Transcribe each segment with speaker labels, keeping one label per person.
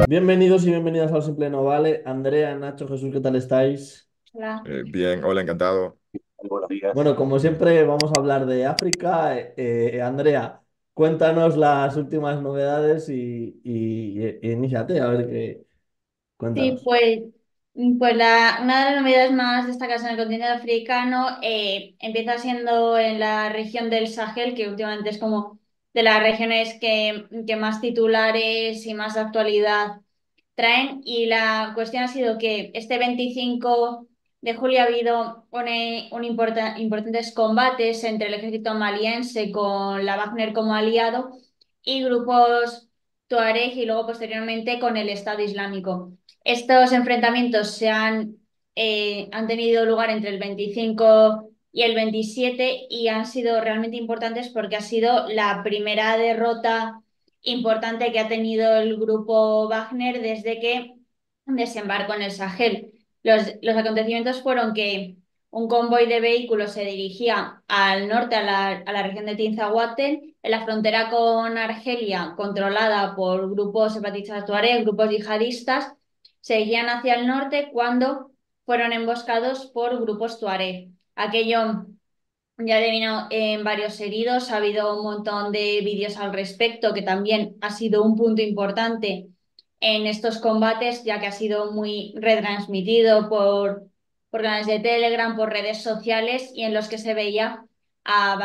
Speaker 1: Bienvenidos y bienvenidas al Simple No Vale. Andrea, Nacho, Jesús, ¿qué tal estáis?
Speaker 2: Hola.
Speaker 3: Bien, hola, encantado.
Speaker 4: Buenos días.
Speaker 1: Bueno, como siempre, vamos a hablar de África. Andrea, cuéntanos las últimas novedades y iníciate, a ver qué.
Speaker 2: Sí,
Speaker 1: Cuéntanos.
Speaker 2: una de las novedades más destacadas en el continente africano empieza siendo en la región del Sahel, que últimamente es como de las regiones que más titulares y más actualidad traen. Y la cuestión ha sido que este 25 de julio ha habido importantes combates entre el ejército maliense con la Wagner como aliado y grupos tuareg y luego posteriormente con el Estado Islámico. Estos enfrentamientos han tenido lugar entre el 25 y el 27 y han sido realmente importantes porque ha sido la primera derrota importante que ha tenido el grupo Wagner desde que desembarcó en el Sahel. Los acontecimientos fueron que un convoy de vehículos se dirigía al norte, a la región de Tinzahuate, en la frontera con Argelia, controlada por grupos separatistas tuareg, grupos yihadistas, seguían hacia el norte cuando fueron emboscados por grupos tuareg. Aquello ya ha vino en varios heridos, ha habido un montón de vídeos al respecto, que también ha sido un punto importante en estos combates, ya que ha sido muy retransmitido por canales de Telegram, por redes sociales, y en los que se veía a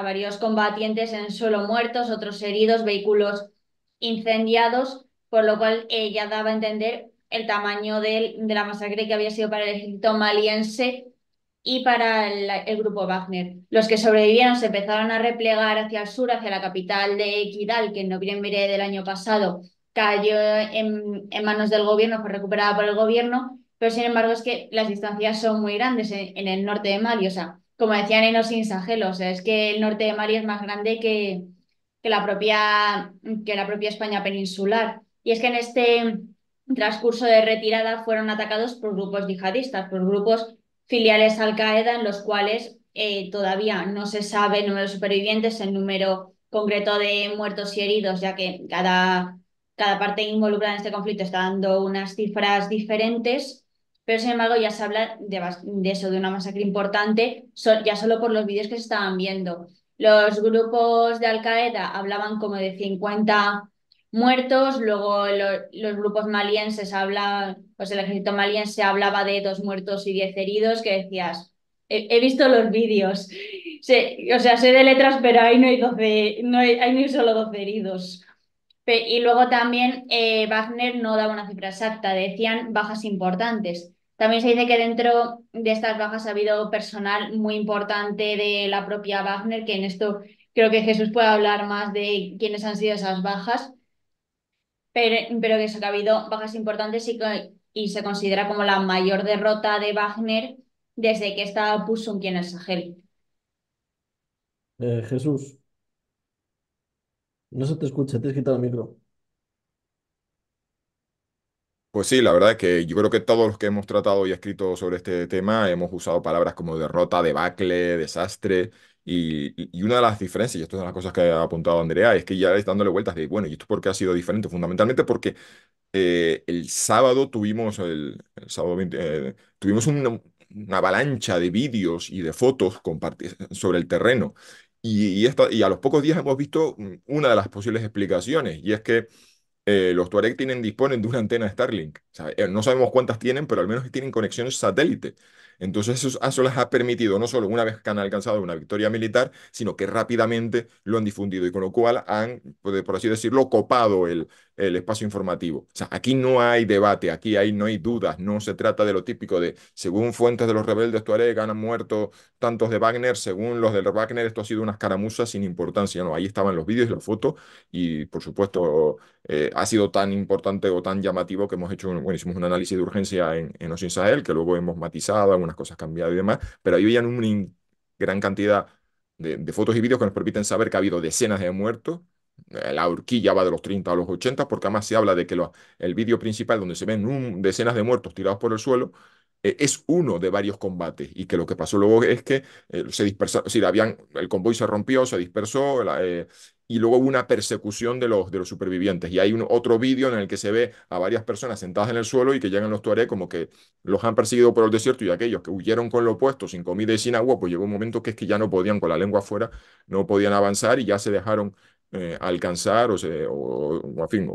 Speaker 2: varios combatientes en suelo muertos, otros heridos, vehículos incendiados, por lo cual ya daba a entender el tamaño de la masacre que había sido para el ejército maliense y para el grupo Wagner. Los que sobrevivieron se empezaron a replegar hacia el sur, hacia la capital de Kidal, que en noviembre del año pasado cayó en manos del gobierno, fue recuperada por el gobierno, pero sin embargo es que las distancias son muy grandes en el norte de Mali, o sea, como decían en Osin Sahel, o sea, es que el norte de Mali es más grande que la propia España peninsular. Y es que en este transcurso de retirada fueron atacados por grupos yihadistas, por grupos filiales Al Qaeda, en los cuales todavía no se sabe el número de supervivientes, el número concreto de muertos y heridos, ya que cada parte involucrada en este conflicto está dando unas cifras diferentes, pero sin embargo ya se habla de eso, de una masacre importante, ya solo por los vídeos que se estaban viendo. Los grupos de Al Qaeda hablaban como de 50 muertos, luego los grupos malienses hablan, pues el ejército maliense hablaba de 2 muertos y 10 heridos, que decías, he visto los vídeos, o sea, sé de letras, pero ahí no hay 12, ahí no hay solo 12 heridos. Y luego también Wagner no daba una cifra exacta, decían bajas importantes. También se dice que dentro de estas bajas ha habido personal muy importante de la propia Wagner, que en esto creo que Jesús puede hablar más de quiénes han sido esas bajas, pero que eso, que ha habido bajas importantes y se considera como la mayor derrota de Wagner desde que está Pusonki en el Sahel.
Speaker 1: Jesús, no se te escucha, te has quitado el micro.
Speaker 3: Pues sí, la verdad es que yo creo que todos los que hemos tratado y escrito sobre este tema hemos usado palabras como derrota, debacle, desastre. Y una de las diferencias, y esto es una de las cosas que ha apuntado Andrea, es que ya es dándole vueltas de, bueno, ¿y esto por qué ha sido diferente? Fundamentalmente porque el sábado el sábado 20, tuvimos una avalancha de vídeos y de fotos sobre el terreno. Y a los pocos días hemos visto una de las posibles explicaciones, y es que los Tuareg disponen de una antena Starlink. O sea, no sabemos cuántas tienen, pero al menos tienen conexión satélite. Entonces eso les ha permitido, no solo una vez que han alcanzado una victoria militar, sino que rápidamente lo han difundido y con lo cual han, por así decirlo, copado el espacio informativo. O sea, aquí no hay debate, no hay dudas, no se trata de lo típico de, según fuentes de los rebeldes Tuareg han muerto tantos de Wagner, según los del Wagner esto ha sido una escaramuza sin importancia. No, ahí estaban los vídeos y las fotos y, por supuesto, ha sido tan importante o tan llamativo que hemos hecho, bueno, hicimos un análisis de urgencia en Ocean Sahel, que luego hemos matizado, algunas cosas cambiado y demás, pero ahí veían una gran cantidad de fotos y vídeos que nos permiten saber que ha habido decenas de muertos. La horquilla va de los 30 a los 80, porque además se habla de que el vídeo principal donde se ven decenas de muertos tirados por el suelo, es uno de varios combates y que lo que pasó luego es que se dispersaron, es decir, el convoy se rompió, se dispersó y luego hubo una persecución de los supervivientes. Y hay otro vídeo en el que se ve a varias personas sentadas en el suelo y que llegan los tuareg como que los han perseguido por el desierto y aquellos que huyeron con lo puesto, sin comida y sin agua, pues llegó un momento que es que ya no podían, con la lengua afuera, no podían avanzar y ya se dejaron alcanzar o, en fin,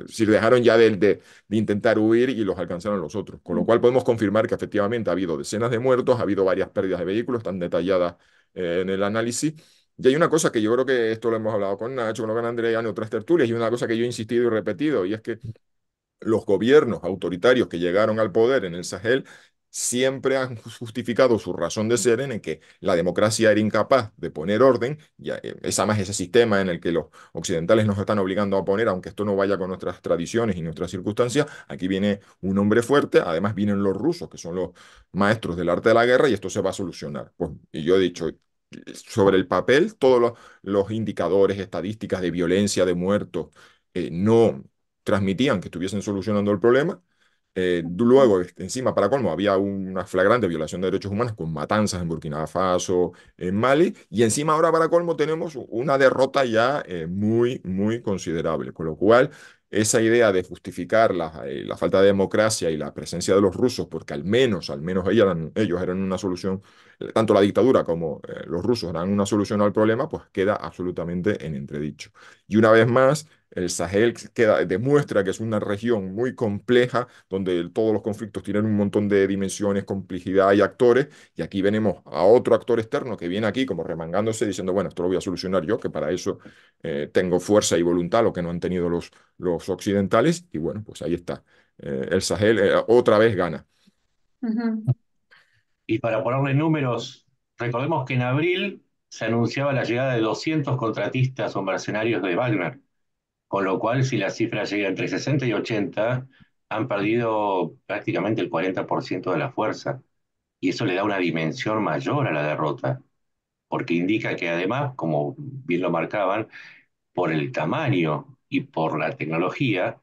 Speaker 3: si dejaron ya de intentar huir y los alcanzaron los otros. Con lo cual podemos confirmar que efectivamente ha habido decenas de muertos, ha habido varias pérdidas de vehículos, están detalladas en el análisis. Y hay una cosa que yo creo que esto lo hemos hablado con Nacho, con Andrea en otras tertulias, y una cosa que yo he insistido y repetido, y es que los gobiernos autoritarios que llegaron al poder en el Sahel siempre han justificado su razón de ser en el que la democracia era incapaz de poner orden, ese sistema en el que los occidentales nos están obligando a poner, aunque esto no vaya con nuestras tradiciones y nuestras circunstancias, aquí viene un hombre fuerte, además vienen los rusos, que son los maestros del arte de la guerra, y esto se va a solucionar. Pues, y yo he dicho, sobre el papel, todos los indicadores, estadísticas de violencia, de muertos, no transmitían que estuviesen solucionando el problema. Luego, encima, para colmo, había una flagrante violación de derechos humanos con matanzas en Burkina Faso, en Mali, y encima ahora, para colmo, tenemos una derrota ya muy, muy considerable. Con lo cual, esa idea de justificar la falta de democracia y la presencia de los rusos, porque al menos ellos eran una solución, tanto la dictadura como los rusos eran una solución al problema, pues queda absolutamente en entredicho. Y una vez más, el Sahel demuestra que es una región muy compleja, donde todos los conflictos tienen un montón de dimensiones, complejidad y actores, y aquí venimos a otro actor externo que viene aquí como remangándose, diciendo, bueno, esto lo voy a solucionar yo, que para eso tengo fuerza y voluntad, lo que no han tenido los occidentales, y bueno, pues ahí está. El Sahel otra vez gana.
Speaker 2: Ujú,
Speaker 4: Y para ponerle números, recordemos que en abril se anunciaba la llegada de 200 contratistas o mercenarios de Wagner, con lo cual si la cifra llega entre 60 y 80, han perdido prácticamente el 40% de la fuerza. Y eso le da una dimensión mayor a la derrota, porque indica que además, como bien lo marcaban, por el tamaño y por la tecnología,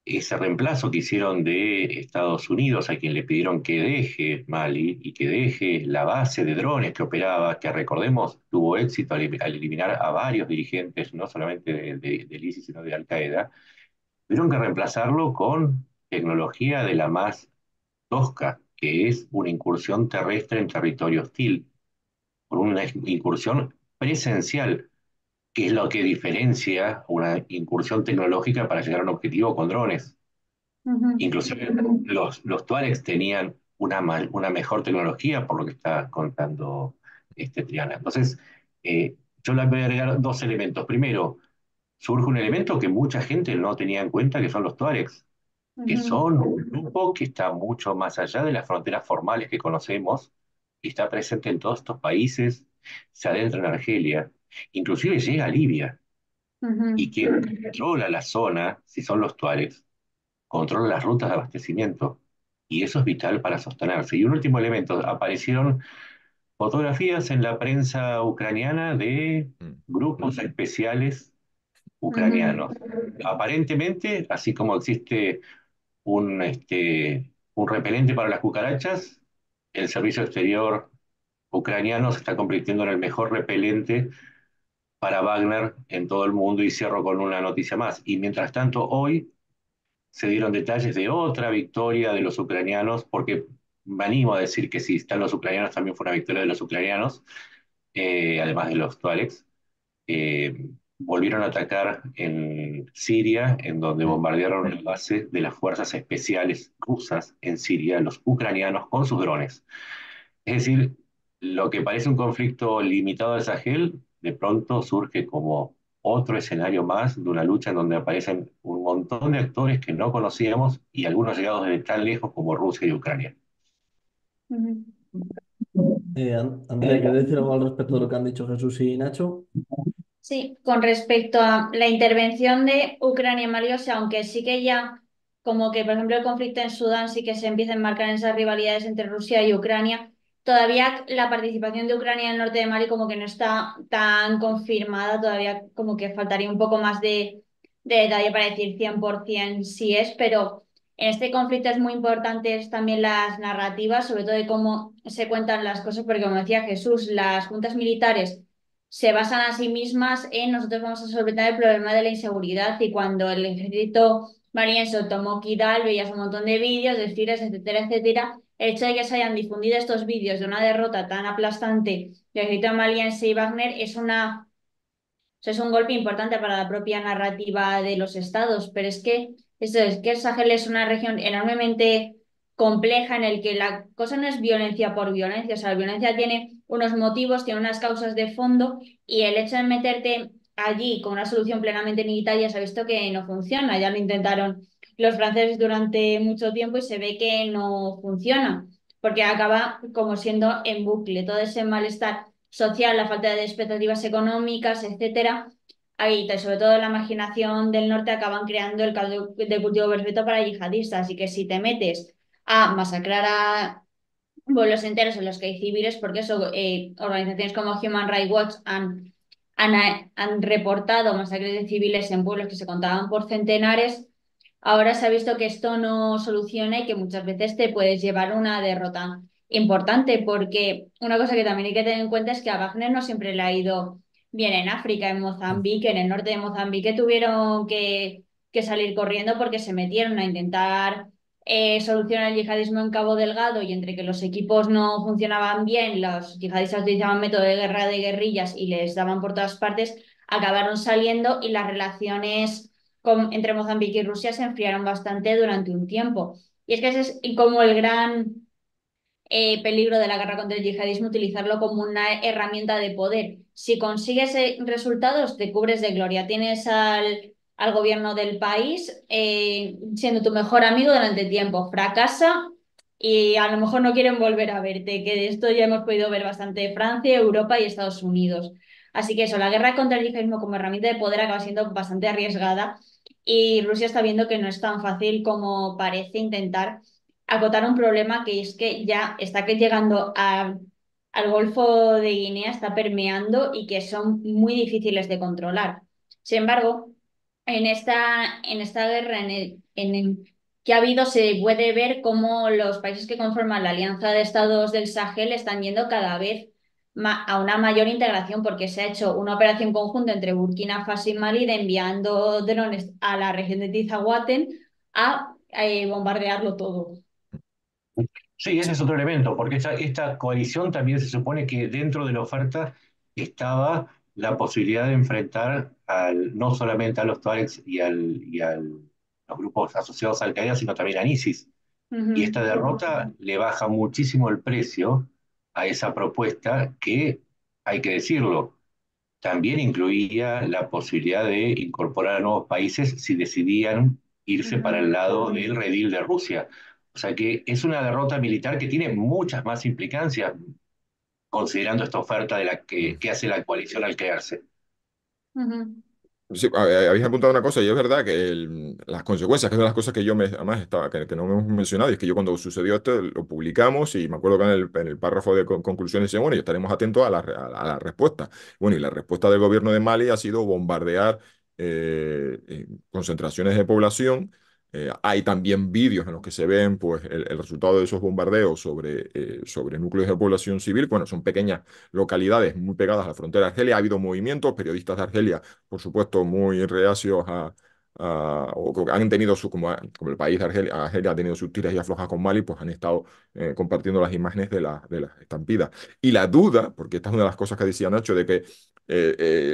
Speaker 4: ese reemplazo que hicieron de Estados Unidos, a quien le pidieron que deje Mali y que deje la base de drones que operaba, que recordemos tuvo éxito al eliminar a varios dirigentes, no solamente del ISIS, sino de Al-Qaeda, tuvieron que reemplazarlo con tecnología de la más tosca, que es una incursión terrestre en territorio hostil, por una incursión presencial, que es lo que diferencia una incursión tecnológica para llegar a un objetivo con drones.
Speaker 2: ujú,
Speaker 4: Inclusive los Tuaregs tenían una mejor tecnología, por lo que está contando Triana. Entonces, yo le voy a agregar dos elementos. Primero, surge un elemento que mucha gente no tenía en cuenta, que son los Tuaregs, que
Speaker 2: ujú,
Speaker 4: son un grupo que está mucho más allá de las fronteras formales que conocemos, y está presente en todos estos países, se adentra en Argelia, inclusive llega a Libia, y
Speaker 2: ujú,
Speaker 4: quien controla la zona, si son los Tuaregs, controla las rutas de abastecimiento. Y eso es vital para sostenerse. Y un último elemento, aparecieron fotografías en la prensa ucraniana de
Speaker 3: Mm.
Speaker 4: grupos especiales
Speaker 2: ujú,
Speaker 4: ucranianos. Aparentemente, así como existe un repelente para las cucarachas, el servicio exterior ucraniano se está convirtiendo en el mejor repelente para Wagner en todo el mundo. Y cierro con una noticia más. Y mientras tanto, hoy se dieron detalles de otra victoria de los ucranianos, porque me animo a decir que si están los ucranianos, también fue una victoria de los ucranianos, además de los tuaregs. Volvieron a atacar en Siria, en donde
Speaker 3: Mm.
Speaker 4: bombardearon la base de las fuerzas especiales rusas en Siria, los ucranianos con sus drones. Es decir, lo que parece un conflicto limitado al Sahel, de pronto surge como otro escenario más de una lucha en donde aparecen un montón de actores que no conocíamos y algunos llegados desde tan lejos como Rusia y Ucrania.
Speaker 2: ujú.
Speaker 1: Andrea, ¿quieres decir algo al respecto de lo que han dicho Jesús y Nacho?
Speaker 2: Sí, con respecto a la intervención de Ucrania en Mali, o sea, aunque sí que ya, como que por ejemplo el conflicto en Sudán sí que se empieza a enmarcar en esas rivalidades entre Rusia y Ucrania, todavía la participación de Ucrania en el norte de Mali como que no está tan confirmada, todavía como que faltaría un poco más de detalle para decir 100% si es, pero En este conflicto es muy importante también las narrativas, sobre todo de cómo se cuentan las cosas, porque como decía Jesús, las juntas militares se basan a sí mismas en nosotros vamos a solventar el problema de la inseguridad y cuando el ejército maliense tomó Kidal, veías un montón de vídeos, desfiles, etcétera, etcétera. El hecho de que se hayan difundido estos vídeos de una derrota tan aplastante del ejército maliense y Wagner es un golpe importante para la propia narrativa de los estados, pero es que el Sahel es una región enormemente compleja en el que la cosa no es violencia por violencia, o sea, la violencia tiene unos motivos, tiene unas causas de fondo y el hecho de meterte allí con una solución plenamente militar ya se ha visto que no funciona, ya lo intentaron los franceses durante mucho tiempo y se ve que no funciona, porque acaba como siendo en bucle todo ese malestar social, la falta de expectativas económicas, etcétera, ahí, sobre todo la marginación del norte acaban creando el caldo de cultivo perfecto para yihadistas. Así que si te metes a masacrar a pueblos enteros en los que hay civiles, porque eso, organizaciones como Human Rights Watch han reportado masacres de civiles en pueblos que se contaban por centenares. Ahora se ha visto que esto no soluciona y que muchas veces te puedes llevar una derrota importante, porque una cosa que también hay que tener en cuenta es que a Wagner no siempre le ha ido bien en África, en Mozambique, en el norte de Mozambique tuvieron que salir corriendo porque se metieron a intentar solucionar el yihadismo en Cabo Delgado y entre que los equipos no funcionaban bien, los yihadistas utilizaban método de guerra de guerrillas y les daban por todas partes, acabaron saliendo y las relaciones entre Mozambique y Rusia se enfriaron bastante durante un tiempo. Y es que ese es como el gran peligro de la guerra contra el yihadismo, utilizarlo como una herramienta de poder. Si consigues resultados, te cubres de gloria. Tienes al gobierno del país siendo tu mejor amigo durante tiempo. Fracasa y a lo mejor no quieren volver a verte, que de esto ya hemos podido ver bastante Francia, Europa y Estados Unidos. Así que eso, la guerra contra el yihadismo como herramienta de poder acaba siendo bastante arriesgada y Rusia está viendo que no es tan fácil como parece intentar acotar un problema que es que ya está que llegando al Golfo de Guinea, está permeando y que son muy difíciles de controlar. Sin embargo, en esta guerra que ha habido se puede ver cómo los países que conforman la Alianza de Estados del Sahel están yendo cada vez a una mayor integración porque se ha hecho una operación conjunta entre Burkina Faso y Mali de enviando drones a la región de Tizahuaten a bombardearlo todo.
Speaker 4: Sí, ese es otro elemento, porque esta coalición también se supone que dentro de la oferta estaba la posibilidad de enfrentar no solamente a los Tuaregs los grupos asociados a Al-Qaeda, sino también a ISIS. Y
Speaker 2: Ujú,
Speaker 4: esta derrota le baja muchísimo el precio a esa propuesta que, hay que decirlo, también incluía la posibilidad de incorporar a nuevos países si decidían irse para el
Speaker 2: ujú,
Speaker 4: lado del redil de Rusia. O sea que es una derrota militar que tiene muchas más implicancias, considerando esta oferta que hace la coalición al crearse.
Speaker 2: ujú,
Speaker 3: Sí, habéis apuntado una cosa y es verdad que las consecuencias, que es una de las cosas que yo además estaba, que no me hemos mencionado, y es que yo cuando sucedió esto lo publicamos y me acuerdo que en el párrafo de conclusiones decía, bueno, y estaremos atentos a a la respuesta. Bueno, y la respuesta del gobierno de Mali ha sido bombardear concentraciones de población. Hay también vídeos en los que se ven pues, el resultado de esos bombardeos sobre núcleos de población civil. Bueno, son pequeñas localidades muy pegadas a la frontera de Argelia. Ha habido movimientos, periodistas de Argelia por supuesto, muy reacios o que han tenido como el país de Argelia, Argelia ha tenido sus tiras y aflojas con Mali, pues han estado compartiendo las imágenes de las estampidas. Y la duda, porque esta es una de las cosas que decía Nacho, de que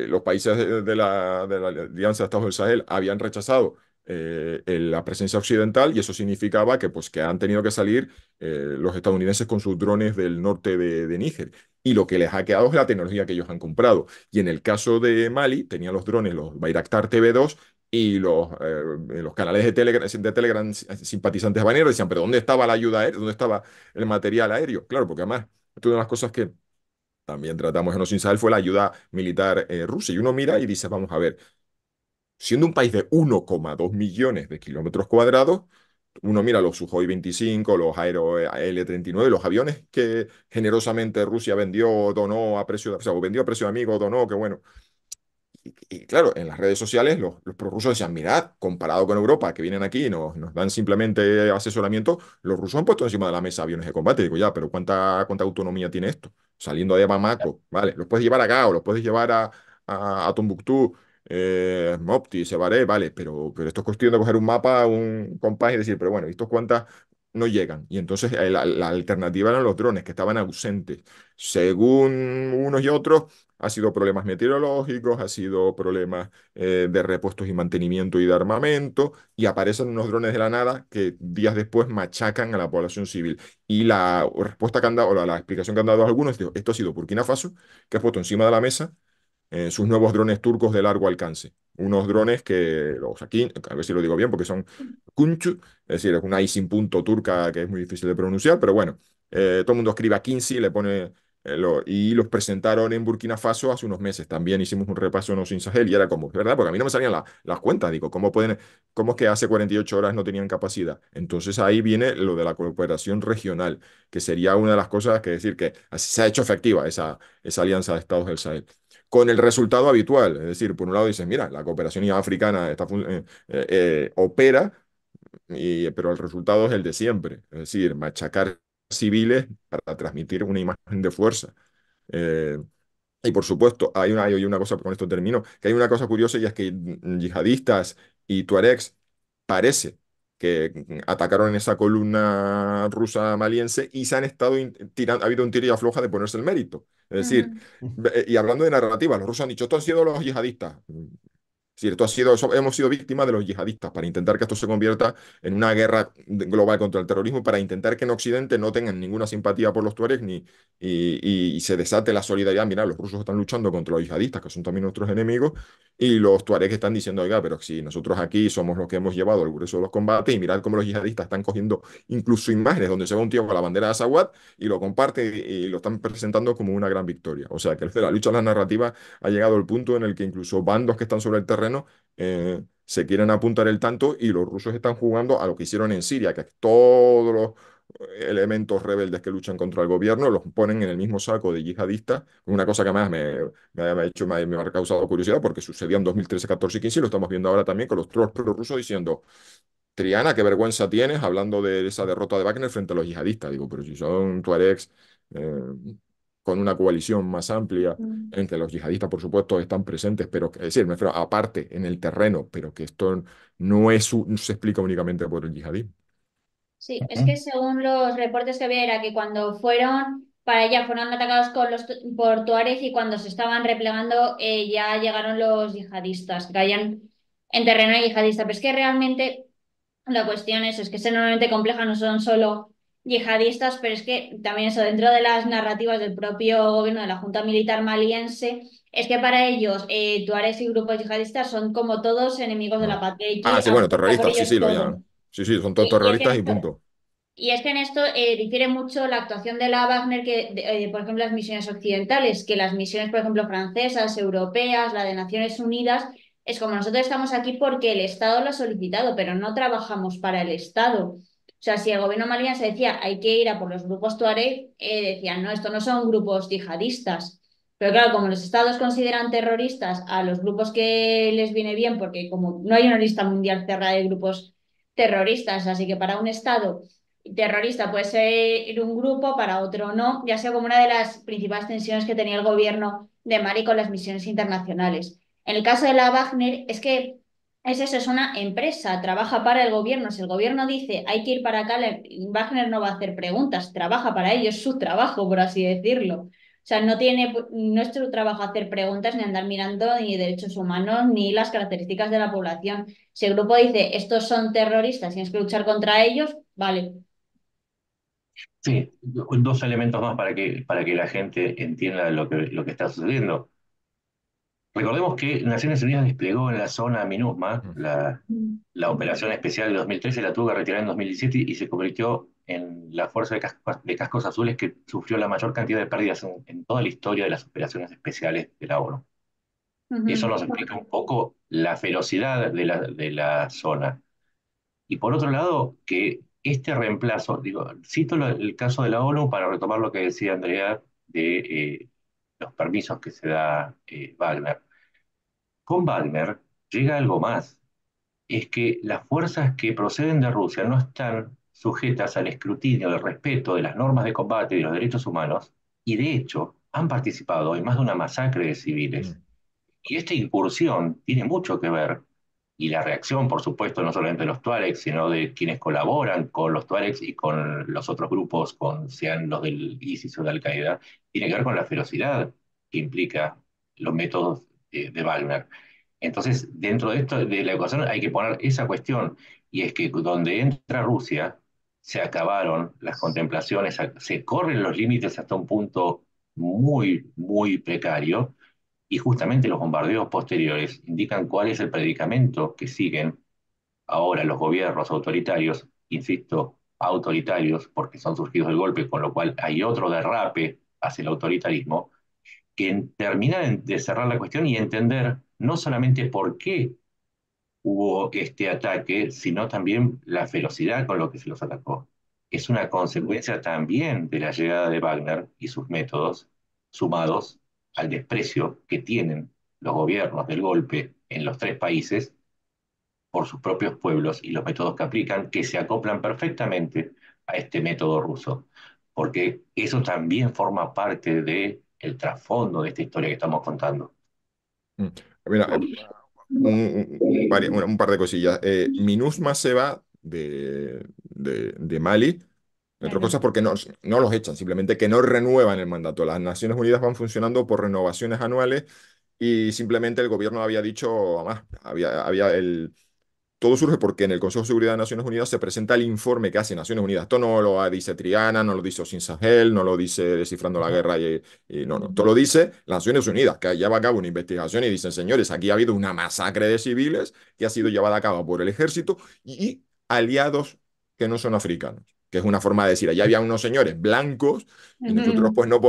Speaker 3: los países de la Alianza de Estados del Sahel habían rechazado la presencia occidental y eso significaba que, pues, que han tenido que salir los estadounidenses con sus drones del norte de Níger. Y lo que les ha quedado es la tecnología que ellos han comprado. Y en el caso de Mali, tenían los drones, los Bayraktar TV2 y los canales de Telegram simpatizantes habaneros decían, pero ¿dónde estaba la ayuda aérea? ¿Dónde estaba el material aéreo? Claro, porque además, esto es una de las cosas que también tratamos en Osin Sahel fue la ayuda militar rusa. Y uno mira y dice, vamos a ver, siendo un país de 1,2 millones de kilómetros cuadrados, uno mira los Sukhoi 25, los Aero L-39, los aviones que generosamente Rusia vendió, donó a precio, o sea, o vendió a precio de amigo, donó, que bueno. y claro, en las redes sociales los prorrusos decían, mirad, comparado con Europa, que vienen aquí y nos dan simplemente asesoramiento, los rusos han puesto encima de la mesa aviones de combate. Digo, ya, pero ¿cuánta autonomía tiene esto? Saliendo de Bamako, vale, los puedes llevar acá o los puedes llevar a Tombuctú, Mopti, Sebaré, vale, pero esto es cuestión de coger un mapa, un compás y decir, pero bueno, ¿estos cuántas no llegan? Y entonces la alternativa eran los drones que estaban ausentes. Según unos y otros, ha sido problemas meteorológicos, ha sido problemas de repuestos y mantenimiento y de armamento, y aparecen unos drones de la nada que días después machacan a la población civil. Y la respuesta que han dado, o la explicación que han dado algunos, digo, esto ha sido Burkina Faso, que ha puesto encima de la mesa sus nuevos drones turcos de largo alcance. Unos drones que, los aquí, a ver si lo digo bien, porque son Kunchu, es decir, es una I sin punto turca que es muy difícil de pronunciar, pero bueno, todo el mundo escribe a 15 y le pone y los presentaron en Burkina Faso hace unos meses. También hicimos un repaso en Osin Sahel y era como, ¿verdad? Porque a mí no me salían las cuentas. Digo, cómo es que hace 48 horas no tenían capacidad? Entonces ahí viene lo de la cooperación regional, que sería una de las cosas que decir que así se ha hecho efectiva esa alianza de estados del Sahel. Con el resultado habitual, es decir, por un lado dices, mira, la cooperación africana opera, pero el resultado es el de siempre, es decir, machacar civiles para transmitir una imagen de fuerza. Eh, y por supuesto, hay una cosa, con esto termino, que hay una cosa curiosa y es que yihadistas y tuaregs parece que atacaron en esa columna rusa maliense y se han estado tirando, ha habido un tiro y afloja de ponerse el mérito. Es decir,
Speaker 2: Ujú.
Speaker 3: y hablando de narrativa, los rusos han dicho, esto han sido los yihadistas. Sí, hemos sido víctimas de los yihadistas para intentar que esto se convierta en una guerra global contra el terrorismo, para intentar que en Occidente no tengan ninguna simpatía por los tuaregs y se desate la solidaridad. Mira, los rusos están luchando contra los yihadistas, que son también nuestros enemigos, y los tuaregs están diciendo, oiga, pero si nosotros aquí somos los que hemos llevado el grueso de los combates, y mirad cómo los yihadistas están cogiendo incluso imágenes donde se ve un tío con la bandera de Azawad y lo comparte y lo están presentando como una gran victoria. O sea, que la lucha de las narrativas ha llegado al punto en el que incluso bandos que están sobre el terreno se quieren apuntar el tanto y los rusos están jugando a lo que hicieron en Siria, que todos los elementos rebeldes que luchan contra el gobierno los ponen en el mismo saco de yihadistas, una cosa que además me ha causado curiosidad porque sucedió en 2013, 14 y 15 y lo estamos viendo ahora también con los trolls prorrusos diciendo, Triana, qué vergüenza tienes hablando de esa derrota de Wagner frente a los yihadistas. Digo, pero si son tuaregs eh, con una coalición más amplia,
Speaker 2: Mm.
Speaker 3: en que los yihadistas, por supuesto, están presentes, pero es decir, me refiero aparte en el terreno, pero que esto no se explica únicamente por el yihadismo.
Speaker 2: Sí, es que según los reportes que había era que cuando fueron para allá fueron atacados por Tuareg y cuando se estaban replegando ya llegaron los yihadistas, que caían en terreno yihadista. Pero es que realmente la cuestión es que es enormemente compleja, no son solo yihadistas, pero es que también eso dentro de las narrativas del propio gobierno de la Junta Militar maliense, es que para ellos tuaregs y grupos yihadistas son como todos enemigos de
Speaker 3: Ah,
Speaker 2: la patria y
Speaker 3: Ah,
Speaker 2: que
Speaker 3: sí, bueno,
Speaker 2: atenta por
Speaker 3: terroristas, sí,
Speaker 2: ellos
Speaker 3: sí, lo
Speaker 2: todo.
Speaker 3: llaman. Sí, sí, son todos
Speaker 2: Y es que en
Speaker 3: terroristas y
Speaker 2: esto,
Speaker 3: punto.
Speaker 2: y es que en esto difiere mucho la actuación de la Wagner que, por ejemplo, las misiones occidentales, que las misiones, por ejemplo, francesas, europeas, la de Naciones Unidas, es como nosotros estamos aquí porque el Estado lo ha solicitado, pero no trabajamos para el Estado. O sea, si el gobierno maliense decía hay que ir a por los grupos Tuareg, decían no, esto no son grupos yihadistas. Pero claro, como los estados consideran terroristas a los grupos que les viene bien, porque como no hay una lista mundial cerrada de grupos terroristas, así que para un estado terrorista puede ser un grupo, para otro no, ya sea como una de las principales tensiones que tenía el gobierno de Mali con las misiones internacionales. En el caso de la Wagner, es que es eso, es una empresa, trabaja para el gobierno. Si el gobierno dice hay que ir para acá, Wagner no va a hacer preguntas, trabaja para ello, es su trabajo, por así decirlo. O sea, no es su trabajo hacer preguntas ni andar mirando ni derechos humanos ni las características de la población. Si el grupo dice estos son terroristas, tienes que luchar contra ellos, vale.
Speaker 4: Sí, dos elementos más para que la gente entienda lo que está sucediendo. Recordemos que Naciones Unidas desplegó en la zona MINUSMA
Speaker 3: Ujú.
Speaker 4: la operación especial de 2013, la tuvo que retirar en 2017 y se convirtió en la fuerza de cascos azules que sufrió la mayor cantidad de pérdidas en toda la historia de las operaciones especiales de la ONU. Eso
Speaker 2: Ujú.
Speaker 4: nos explica un poco la ferocidad de la zona. Y por otro lado, que este reemplazo, digo, cito el caso de la ONU para retomar lo que decía Andrea de los permisos que se da Wagner. con Wagner llega algo más. Es que las fuerzas que proceden de Rusia no están sujetas al escrutinio del respeto de las normas de combate y de los derechos humanos, y de hecho han participado en más de una masacre de civiles.
Speaker 3: Mm.
Speaker 4: Y esta incursión tiene mucho que ver, y la reacción, por supuesto, no solamente de los tuaregs, sino de quienes colaboran con los tuaregs y con los otros grupos, sean los del ISIS o de Al-Qaeda, tiene que ver con la ferocidad que implica los métodos de Wagner. Entonces, dentro de esto, de la ecuación, hay que poner esa cuestión, y es que donde entra Rusia, se acabaron las contemplaciones, se corren los límites hasta un punto muy, muy precario, y justamente los bombardeos posteriores indican cuál es el predicamento que siguen ahora los gobiernos autoritarios, insisto, autoritarios, porque son surgidos del golpe, con lo cual hay otro derrape hacia el autoritarismo, que terminan de cerrar la cuestión y entender no solamente por qué hubo este ataque, sino también la ferocidad con lo que se los atacó. Es una consecuencia también de la llegada de Wagner y sus métodos, sumados al desprecio que tienen los gobiernos del golpe en los tres países por sus propios pueblos y los métodos que aplican, que se acoplan perfectamente a este método ruso. Porque eso también forma parte del trasfondo de esta historia que estamos contando.
Speaker 3: Mm. Mira, un par de cosillas. MINUSMA se va de Mali, entre otras
Speaker 2: Ujú.
Speaker 3: cosas porque no los echan, simplemente que no renuevan el mandato. Las Naciones Unidas van funcionando por renovaciones anuales y simplemente el gobierno había dicho, además, todo surge porque en el Consejo de Seguridad de Naciones Unidas se presenta el informe que hace Naciones Unidas. Esto no lo dice Triana, no lo dice Osin Sahel, no lo dice Descifrando la Guerra no. Esto lo dice las Naciones Unidas, que lleva a cabo una investigación y dicen, señores, aquí ha habido una masacre de civiles que ha sido llevada a cabo por el ejército y aliados que no son africanos. Que es una forma de decir, allá había unos señores blancos y nosotros
Speaker 2: Ujú.
Speaker 3: pues no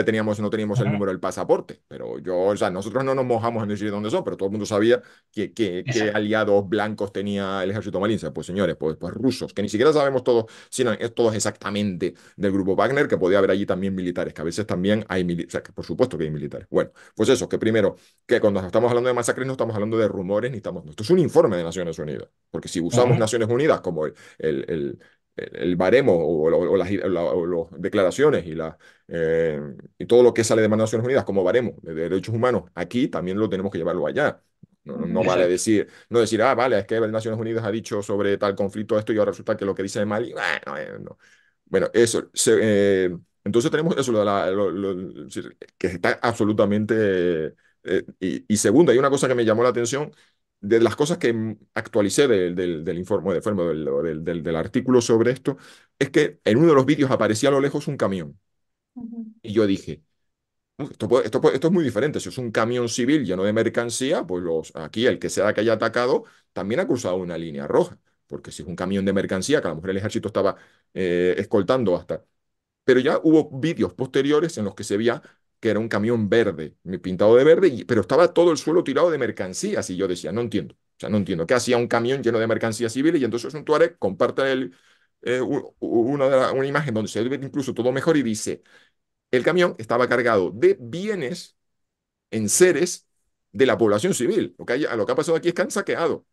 Speaker 3: teníamos el número del pasaporte. Pero o sea, nosotros no nos mojamos en decir dónde son, pero todo el mundo sabía qué
Speaker 4: Exacto.
Speaker 3: aliados blancos tenía el ejército malince. Pues señores, pues rusos, que ni siquiera sabemos todos, si eran todos exactamente del grupo Wagner, que podía haber allí también militares, que a veces también hay militares, o sea, que por supuesto que hay militares. Bueno, pues eso, que primero, que cuando estamos hablando de masacres no estamos hablando de rumores, no, esto es un informe de Naciones Unidas, porque si usamos
Speaker 4: Ujú.
Speaker 3: Naciones Unidas como el, el el baremo o las declaraciones eh, y todo lo que sale de Naciones Unidas como baremo de derechos humanos, aquí también lo tenemos que llevarlo allá. No
Speaker 2: Ujú.
Speaker 3: vale
Speaker 4: Exacto.
Speaker 3: decir, vale, es que Naciones Unidas ha dicho sobre tal conflicto esto y ahora resulta que lo que dice de Mali, bueno, no. Bueno, eso. Entonces tenemos eso, que está absolutamente... y segundo, hay una cosa que me llamó la atención, de las cosas que actualicé del informe, del artículo sobre esto, es que en uno de los vídeos aparecía a lo lejos un camión.
Speaker 2: Ujú.
Speaker 3: Y yo dije, esto es muy diferente. Si es un camión civil lleno de mercancía, pues aquí el que sea que haya atacado también ha cruzado una línea roja. Porque si es un camión de mercancía, que a lo mejor el ejército estaba escoltando hasta... Pero ya hubo vídeos posteriores en los que se veía que era un camión verde, pintado de verde, pero estaba todo el suelo tirado de mercancías. Y yo decía, no entiendo. O sea, no entiendo. ¿Qué hacía un camión lleno de mercancías civiles? Y entonces un Tuareg comparte una imagen donde se ve incluso todo mejor y dice, el camión estaba cargado de bienes en seres de la población civil. Lo que ha pasado aquí es que han saqueado.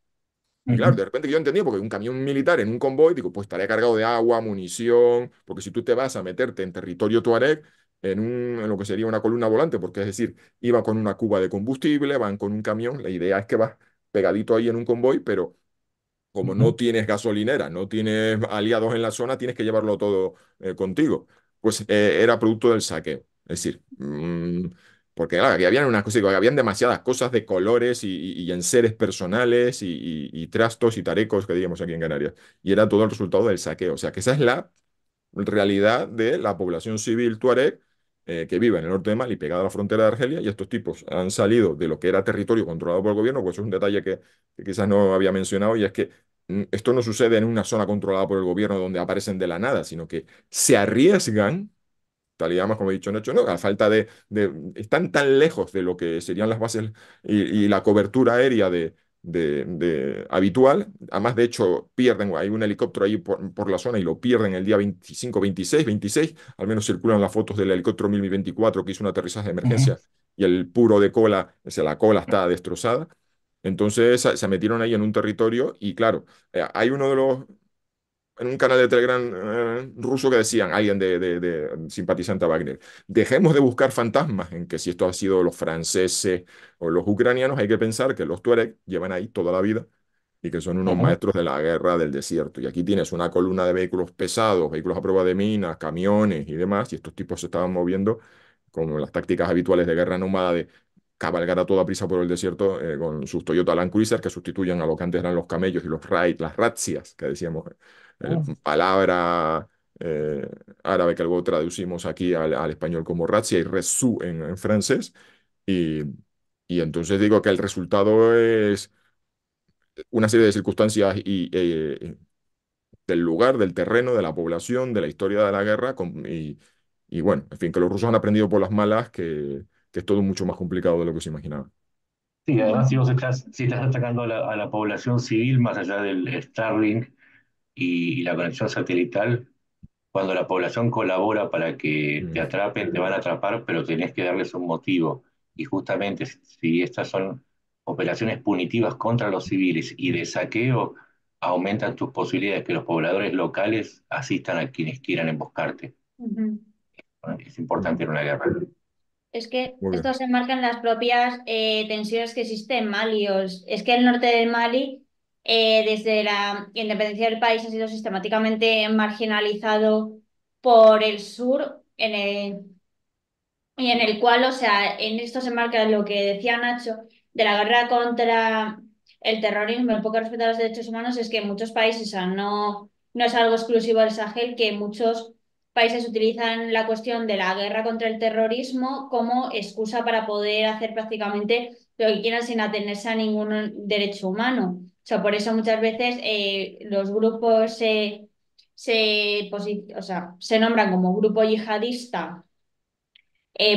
Speaker 3: Y claro,
Speaker 4: Ujú.
Speaker 3: de repente yo entendía, porque un camión militar en un convoy, digo, pues estaría cargado de agua, munición, porque si tú te vas a meterte en territorio tuareg, en lo que sería una columna volante, porque es decir, iba con una cuba de combustible, van con un camión, la idea es que vas pegadito ahí en un convoy, pero como no
Speaker 4: Ujú.
Speaker 3: tienes gasolinera, no tienes aliados en la zona, tienes que llevarlo todo contigo. Pues era producto del saqueo. Es decir, porque claro, aquí habían unas cosas, habían demasiadas cosas de colores y enseres personales y trastos y tarecos que digamos aquí en Canarias. Y era todo el resultado del saqueo. O sea, que esa es la realidad de la población civil tuareg que vive en el norte de Mali, pegada a la frontera de Argelia, y estos tipos han salido de lo que era territorio controlado por el gobierno, pues eso es un detalle que quizás no había mencionado, y es que esto no sucede en una zona controlada por el gobierno donde aparecen de la nada, sino que se arriesgan, tal y además como he dicho Nacho, ¿no? A falta están tan lejos de lo que serían las bases y la cobertura aérea habitual. Además, de hecho, hay un helicóptero ahí por la zona y lo pierden el día 25, 26, 26. Al menos circulan las fotos del helicóptero 1024 que hizo un aterrizaje de
Speaker 4: Ujú.
Speaker 3: emergencia y el puro de cola, o sea, la cola está destrozada. Entonces se metieron ahí en un territorio y claro, hay uno de los en un canal de Telegram ruso que decían, alguien de simpatizante a Wagner, dejemos de buscar fantasmas en que si esto ha sido los franceses o los ucranianos, hay que pensar que los tuareg llevan ahí toda la vida y que son unos
Speaker 4: Ujú.
Speaker 3: maestros de la guerra del desierto. Y aquí tienes una columna de vehículos pesados, vehículos a prueba de minas, camiones y demás, y estos tipos se estaban moviendo con las tácticas habituales de guerra nómada de cabalgar a toda prisa por el desierto con sus Toyota Land Cruiser que sustituyen a lo que antes eran los camellos y los raids, las razzias que decíamos, palabra árabe que luego traducimos aquí al español como razzia y reçu en francés. Y, y entonces digo que el resultado es una serie de circunstancias del lugar, del terreno, de la población, de la historia de la guerra. Y bueno, en fin, que los rusos han aprendido por las malas que es todo mucho más complicado de lo que se imaginaba.
Speaker 4: Sí, además
Speaker 2: Ujú.
Speaker 4: si estás atacando a la población civil más allá del Starlink y la conexión satelital, cuando la población colabora para que te
Speaker 3: Mm.
Speaker 4: atrapen, te van a atrapar, pero tenés que darles un motivo. Y justamente si estas son operaciones punitivas contra los civiles y de saqueo, aumentan tus posibilidades de que los pobladores locales asistan a quienes quieran emboscarte.
Speaker 2: Ujú.
Speaker 4: ¿No? Es importante en una guerra.
Speaker 2: Es que
Speaker 3: Muy
Speaker 2: esto
Speaker 3: bien.
Speaker 2: se enmarca en las propias tensiones que existen en Mali. Es que el norte del Mali, desde la independencia del país, ha sido sistemáticamente marginalizado por el sur, y en el cual, o sea, en esto se enmarca lo que decía Nacho de la guerra contra el terrorismo, el poco respeto a los derechos humanos, es que en muchos países, o sea, no es algo exclusivo del Sahel, que muchos países utilizan la cuestión de la guerra contra el terrorismo como excusa para poder hacer prácticamente lo que quieran sin atenerse a ningún derecho humano. O sea, por eso muchas veces los grupos o sea, se nombran como grupo yihadista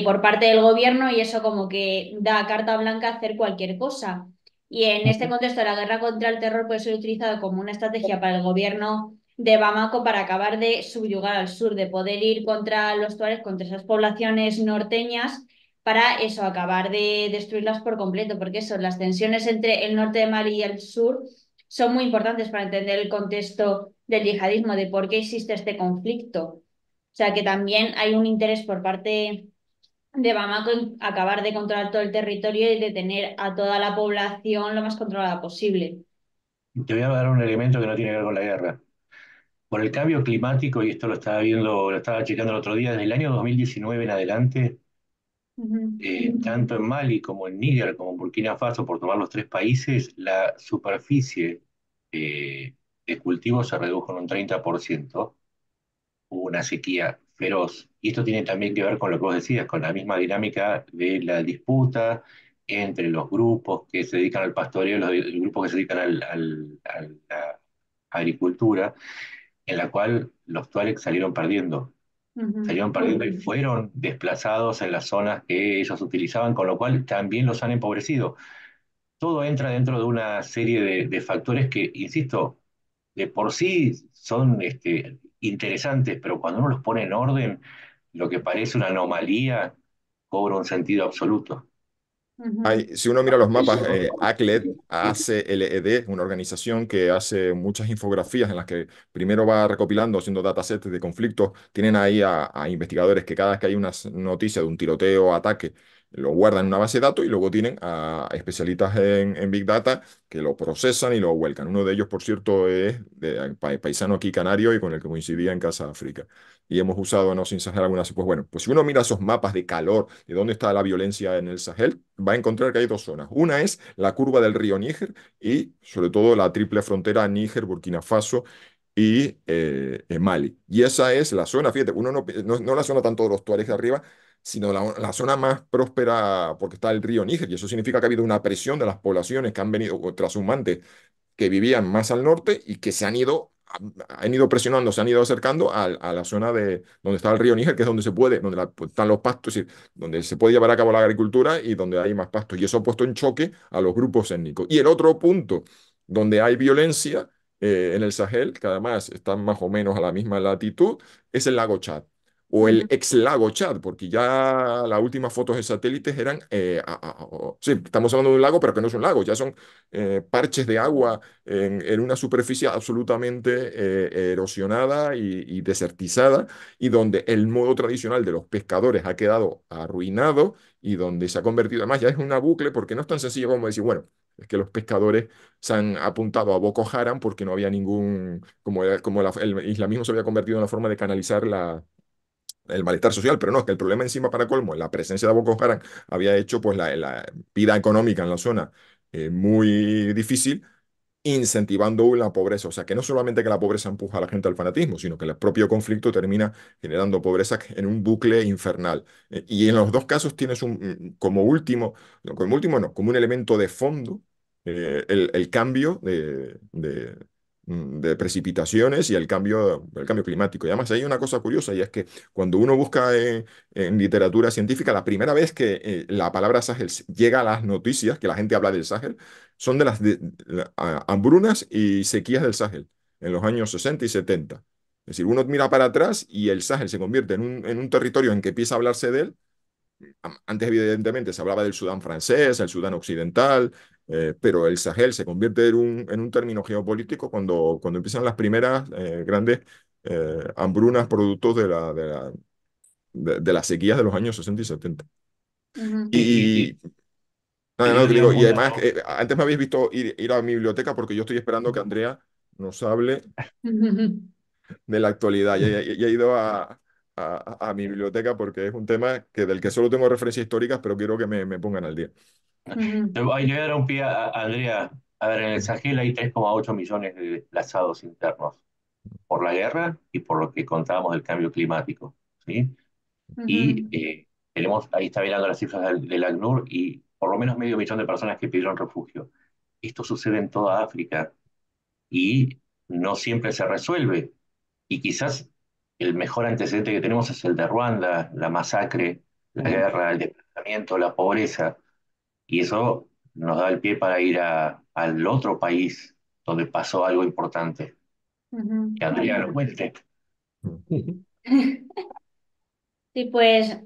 Speaker 2: por parte del gobierno, y eso como que da carta blanca a hacer cualquier cosa. Y en este contexto, la guerra contra el terror puede ser utilizada como una estrategia para el gobierno de Bamako para acabar de subyugar al sur, de poder ir contra los tuaregs, contra esas poblaciones norteñas, para eso, acabar de destruirlas por completo, porque eso, las tensiones entre el norte de Mali y el sur son muy importantes para entender el contexto del yihadismo, de por qué existe este conflicto. O sea que también hay un interés por parte de Bamako en acabar de controlar todo el territorio y de tener a toda la población lo más controlada posible.
Speaker 4: Te voy a dar un elemento que no tiene que ver con la guerra. Por el cambio climático, y esto lo estaba viendo, lo estaba checando el otro día, desde el año 2019 en adelante,
Speaker 2: Ujú.
Speaker 4: tanto en Mali como en Níger, como en Burkina Faso, por tomar los tres países, la superficie de cultivo se redujo en un 30%. Hubo una sequía feroz. Y esto tiene también que ver con lo que vos decías, con la misma dinámica de la disputa entre los grupos que se dedican al pastoreo y los grupos que se dedican a la agricultura, en la cual los tuaregs
Speaker 2: Ujú.
Speaker 4: salieron perdiendo y fueron desplazados en las zonas que ellos utilizaban, con lo cual también los han empobrecido. Todo entra dentro de una serie de factores que, insisto, de por sí son interesantes, pero cuando uno los pone en orden, lo que parece una anomalía cobra un sentido absoluto.
Speaker 2: Ujú.
Speaker 3: Si uno mira los mapas, ACLED, ACLED, una organización que hace muchas infografías en las que primero va recopilando, haciendo datasets de conflictos, tienen ahí a investigadores que cada vez que hay una noticia de un tiroteo o ataque, lo guardan en una base de datos y luego tienen a especialistas en Big Data que lo procesan y lo vuelcan. Uno de ellos, por cierto, es de, paisano aquí canario y con el que coincidía en Casa África. Y hemos usado, no sin exagerar algunas, pues bueno, pues si uno mira esos mapas de calor, de dónde está la violencia en el Sahel, va a encontrar que hay dos zonas. Una es la curva del río Níger y sobre todo la triple frontera Níger, Burkina Faso y Mali. Y esa es la zona, fíjate, uno no la zona tanto de los tuaregs de arriba, sino la zona más próspera porque está el río Níger. Y eso significa que ha habido una presión de las poblaciones que han venido, o trashumantes, que vivían más al norte y que han ido presionando, se han ido acercando a la zona de donde está el río Níger, que es donde se puede, donde pues, están los pastos, es decir, donde se puede llevar a cabo la agricultura y donde hay más pastos. Y eso ha puesto en choque a los grupos étnicos. Y el otro punto donde hay violencia en el Sahel, que además están más o menos a la misma latitud, es el lago Chad. o el
Speaker 2: Ujú,
Speaker 3: ex lago Chad, porque ya las últimas fotos de satélites eran, sí, estamos hablando de un lago, pero que no es un lago, ya son parches de agua en una superficie absolutamente erosionada y desertizada, y donde el modo tradicional de los pescadores ha quedado arruinado y donde se ha convertido, además ya es una bucle, porque no es tan sencillo como decir, bueno, es que los pescadores se han apuntado a Boko Haram porque no había ningún, como el islamismo se había convertido en una forma de canalizar el malestar social, pero no, es que el problema encima para colmo, la presencia de Boko Haram había hecho pues la vida económica en la zona muy difícil, incentivando la pobreza. O sea, que no solamente que la pobreza empuja a la gente al fanatismo, sino que el propio conflicto termina generando pobreza en un bucle infernal. Y en los dos casos tienes como último, no, como último no, como un elemento de fondo, el cambio de precipitaciones y el cambio climático. Y además hay una cosa curiosa, y es que cuando uno busca en literatura científica, la primera vez que la palabra Sahel llega a las noticias, que la gente habla del Sahel, son de las hambrunas y sequías del Sahel en los años 60 y 70. Es decir, uno mira para atrás y el Sahel se convierte en un territorio en que empieza a hablarse de él. Antes, evidentemente, se hablaba del Sudán francés, el Sudán occidental, pero el Sahel se convierte en un término geopolítico cuando empiezan las primeras grandes hambrunas productos de las sequías de los años 60 y 70.
Speaker 2: ujú.
Speaker 4: Y,
Speaker 3: Y, no,
Speaker 4: yo
Speaker 3: no, te
Speaker 4: tenía
Speaker 3: digo,
Speaker 4: un
Speaker 3: y además,
Speaker 4: dato.
Speaker 3: antes me habéis visto ir a mi biblioteca porque yo estoy esperando que Andrea nos hable de la actualidad. Ya he ido a mi biblioteca porque es un tema del que solo tengo referencias históricas, pero quiero que me pongan al día.
Speaker 4: Ahí le voy a dar un pie a Andrea. A ver, en el Sahel hay 3,8 millones de desplazados internos por la guerra y por lo que contábamos del cambio climático, ¿sí? Y ahí está mirando las cifras del ACNUR y por lo menos medio millón de personas que pidieron refugio. Esto sucede en toda África y no siempre se resuelve. Y quizás el mejor antecedente que tenemos es el de Ruanda, la masacre, la guerra, el desplazamiento, la pobreza. Y eso nos da el pie para ir al otro país donde pasó algo importante. Que Andrea lo cuente.
Speaker 2: Sí, pues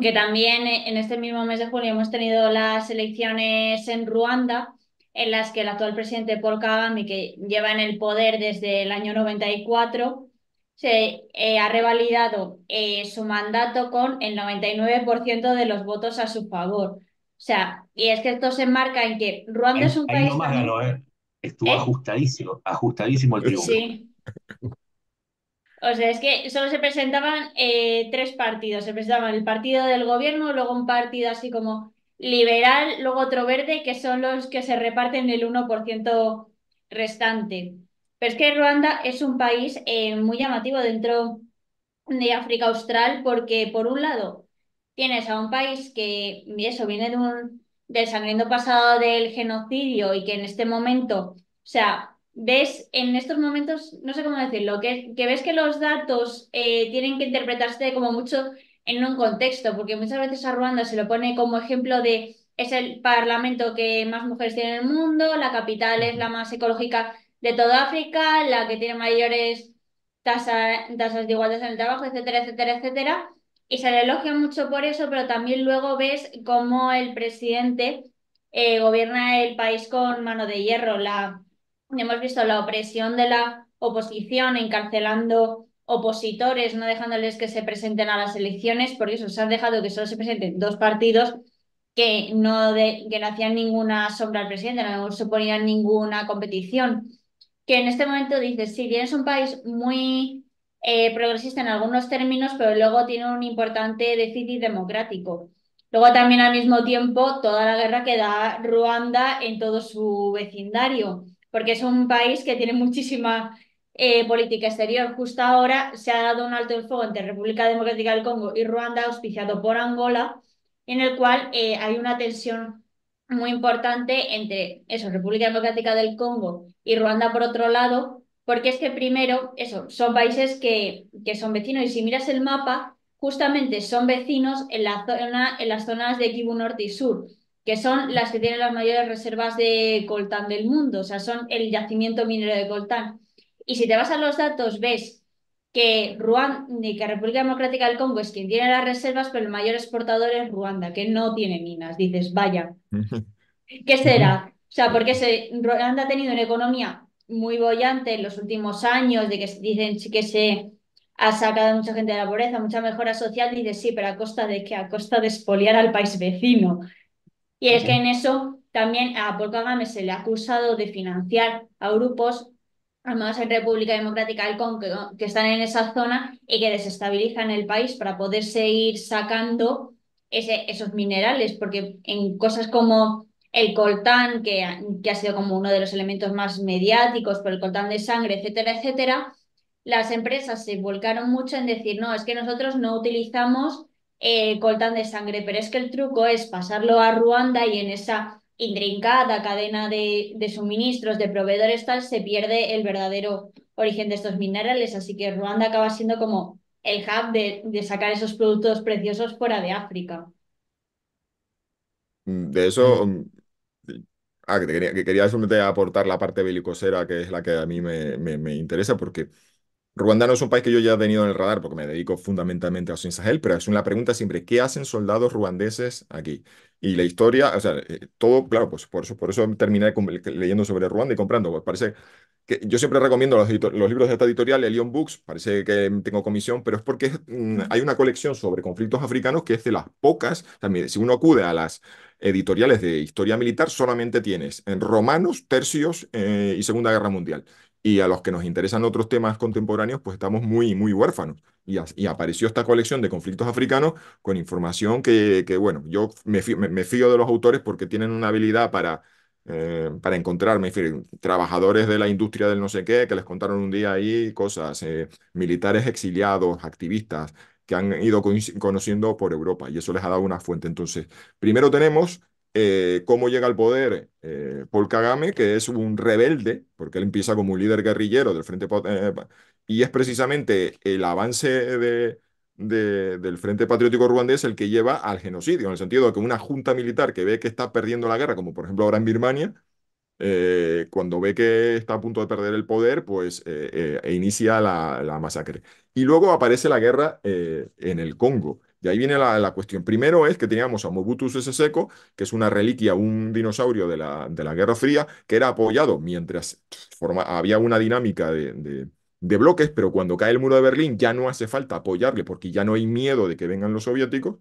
Speaker 2: que también en este mismo mes de julio hemos tenido las elecciones en Ruanda, en las que el actual presidente Paul Kagame, que lleva en el poder desde el año 94, ha revalidado su mandato con el 99% de los votos a su favor. O sea, y es que esto se enmarca en que Ruanda es un
Speaker 4: Ahí
Speaker 2: país
Speaker 4: nomás ganó,
Speaker 2: también,
Speaker 4: ¿eh? Estuvo
Speaker 2: ¿eh?
Speaker 4: ajustadísimo, ajustadísimo el triunfo.
Speaker 2: Sí. O sea, es que solo se presentaban tres partidos. Se presentaban el partido del gobierno, luego un partido así como liberal, luego otro verde, que son los que se reparten el 1% restante. Pero es que Ruanda es un país muy llamativo dentro de África Austral porque, por un lado, tienes a un país que eso viene del sangriento pasado del genocidio y que en este momento, o sea, ves en estos momentos, no sé cómo decirlo, que ves que los datos tienen que interpretarse como mucho en un contexto, porque muchas veces a Ruanda se lo pone como ejemplo de es el parlamento que más mujeres tiene en el mundo, la capital es la más ecológica de toda África, la que tiene mayores tasas de igualdad en el trabajo, etcétera, etcétera, etcétera. Y se le elogia mucho por eso, pero también luego ves cómo el presidente gobierna el país con mano de hierro. Hemos visto la opresión de la oposición, encarcelando opositores, no dejándoles que se presenten a las elecciones, porque eso se han dejado que solo se presenten dos partidos que no hacían ninguna sombra al presidente, no suponían ninguna competición. Que en este momento dices, sí, tienes un país muy progresista en algunos términos, pero luego tiene un importante déficit democrático. Luego también al mismo tiempo toda la guerra que da Ruanda en todo su vecindario, porque es un país que tiene muchísima política exterior. Justo ahora se ha dado un alto el fuego entre República Democrática del Congo y Ruanda, auspiciado por Angola, en el cual hay una tensión muy importante entre eso, República Democrática del Congo y Ruanda por otro lado, porque es que primero, eso, son países que son vecinos y si miras el mapa, justamente son vecinos en las zonas de Kivu Norte y Sur, que son las que tienen las mayores reservas de coltán del mundo, o sea, son el yacimiento minero de coltán. Y si te vas a los datos, ves que República Democrática del Congo es quien tiene las reservas, pero el mayor exportador es Ruanda, que no tiene minas. Dices, vaya, ¿qué será? O sea, porque Ruanda ha tenido una economía muy bollante en los últimos años, de que dicen que se ha sacado a mucha gente de la pobreza, mucha mejora social, dices, sí, pero ¿a costa de qué? A costa de expoliar al país vecino. Y es que en eso también a Paul Kagame se le ha acusado de financiar a grupos, además en República Democrática del Congo, que están en esa zona y que desestabilizan el país para poder seguir sacando esos minerales, porque en cosas como el coltán, que ha sido como uno de los elementos más mediáticos por el coltán de sangre, etcétera, etcétera, las empresas se volcaron mucho en decir, no, es que nosotros no utilizamos coltán de sangre, pero es que el truco es pasarlo a Ruanda y en esa intrincada cadena de suministros, de proveedores tal, se pierde el verdadero origen de estos minerales, así que Ruanda acaba siendo como el hub de sacar esos productos preciosos fuera de África.
Speaker 3: De eso,
Speaker 1: Mm.
Speaker 3: que quería simplemente aportar la parte belicosera, que es la que a mí me interesa, porque Ruanda no es un país que yo ya he tenido en el radar porque me dedico fundamentalmente a Ocean Sahel, pero es una pregunta siempre, ¿qué hacen soldados ruandeses aquí? Y la historia, o sea, todo, claro, pues por eso terminé leyendo sobre Ruanda y comprando, pues parece que yo siempre recomiendo los libros de esta editorial, Elion Books, parece que tengo comisión, pero es porque hay una colección sobre conflictos africanos que es de las pocas, también, si uno acude a las editoriales de historia militar, solamente tienes en romanos, tercios y Segunda Guerra Mundial. Y a los que nos interesan otros temas contemporáneos, pues estamos muy huérfanos. Y apareció esta colección de conflictos africanos con información bueno, yo me fío de los autores porque tienen una habilidad para encontrar, me refiero, trabajadores de la industria del no sé qué, que les contaron un día ahí cosas, militares exiliados, activistas que han ido conociendo por Europa y eso les ha dado una fuente. Entonces, primero tenemos cómo llega al poder Paul Kagame, que es un rebelde, porque él empieza como un líder guerrillero del y es precisamente el avance del Frente Patriótico Ruandés el que lleva al genocidio, en el sentido de que una junta militar que ve que está perdiendo la guerra, como por ejemplo ahora en Birmania, cuando ve que está a punto de perder el poder, pues inicia la masacre. Y luego aparece la guerra en el Congo. Y ahí viene la cuestión. Primero es que teníamos a Mobutu Sese Seko, que es una reliquia, un dinosaurio de la Guerra Fría, que era apoyado mientras había una dinámica de bloques, pero cuando cae el muro de Berlín ya no hace falta apoyarle porque ya no hay miedo de que vengan los soviéticos.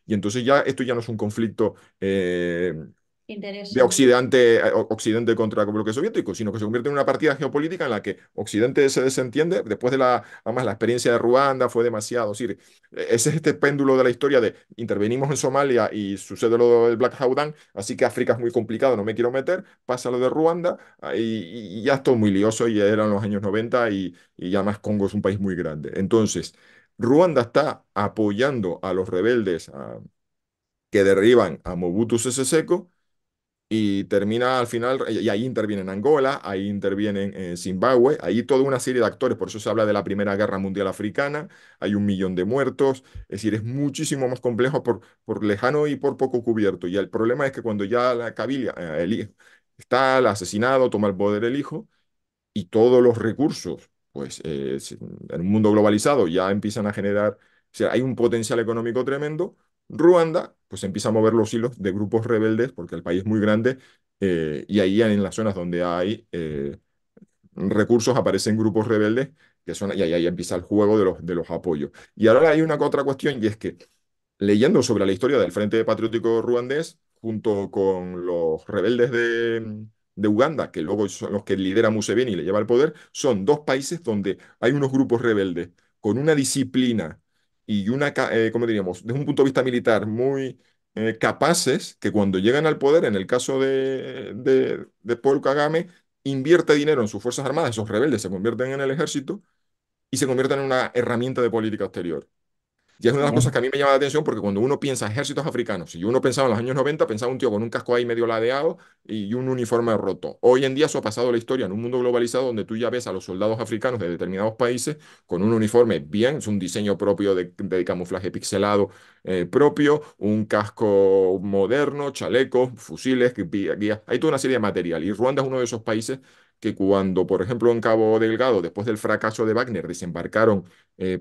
Speaker 3: Y entonces ya esto ya no es un conflicto de
Speaker 2: Interesante.
Speaker 3: Occidente contra el bloque soviético, sino que se convierte en una partida geopolítica en la que Occidente se desentiende después además la experiencia de Ruanda fue demasiado, es decir, ese es este péndulo de la historia de intervenimos en Somalia y sucede lo del Black Hawk, así que África es muy complicado, no me quiero meter, pasa lo de Ruanda y ya es todo muy lioso y ya eran los años 90 y ya más Congo es un país muy grande. Entonces, Ruanda está apoyando a los rebeldes que derriban a Mobutu Sese Seko y termina al final, y ahí intervienen Angola, ahí intervienen Zimbabue, ahí toda una serie de actores, por eso se habla de la Primera Guerra Mundial Africana, hay 1 millón de muertos, es decir, es muchísimo más complejo por lejano y por poco cubierto. Y el problema es que cuando ya la Cabilia, el hijo, está el asesinado, toma el poder el hijo, y todos los recursos, pues en un mundo globalizado ya empiezan a generar, o sea, hay un potencial económico tremendo. Ruanda, pues empieza a mover los hilos de grupos rebeldes, porque el país es muy grande, y ahí en las zonas donde hay recursos aparecen grupos rebeldes, y ahí empieza el juego de los apoyos. Y ahora hay una otra cuestión, y es que leyendo sobre la historia del Frente Patriótico Ruandés, junto con los rebeldes de Uganda, que luego son los que lidera Museveni y le lleva al poder, son dos países donde hay unos grupos rebeldes con una disciplina y ¿cómo diríamos?, desde un punto de vista militar muy capaces, que cuando llegan al poder, en el caso de Paul Kagame, invierte dinero en sus fuerzas armadas, esos rebeldes se convierten en el ejército y se convierten en una herramienta de política exterior. Y es una de las cosas que a mí me llama la atención porque cuando uno piensa ejércitos africanos, si uno pensaba en los años 90, pensaba un tío con un casco ahí medio ladeado y un uniforme roto. Hoy en día eso ha pasado a la historia en un mundo globalizado donde tú ya ves a los soldados africanos de determinados países con un uniforme bien, es un diseño propio de camuflaje pixelado propio, un casco moderno, chalecos, fusiles, guías. Hay toda una serie de material y Ruanda es uno de esos países que cuando, por ejemplo, en Cabo Delgado, después del fracaso de Wagner, desembarcaron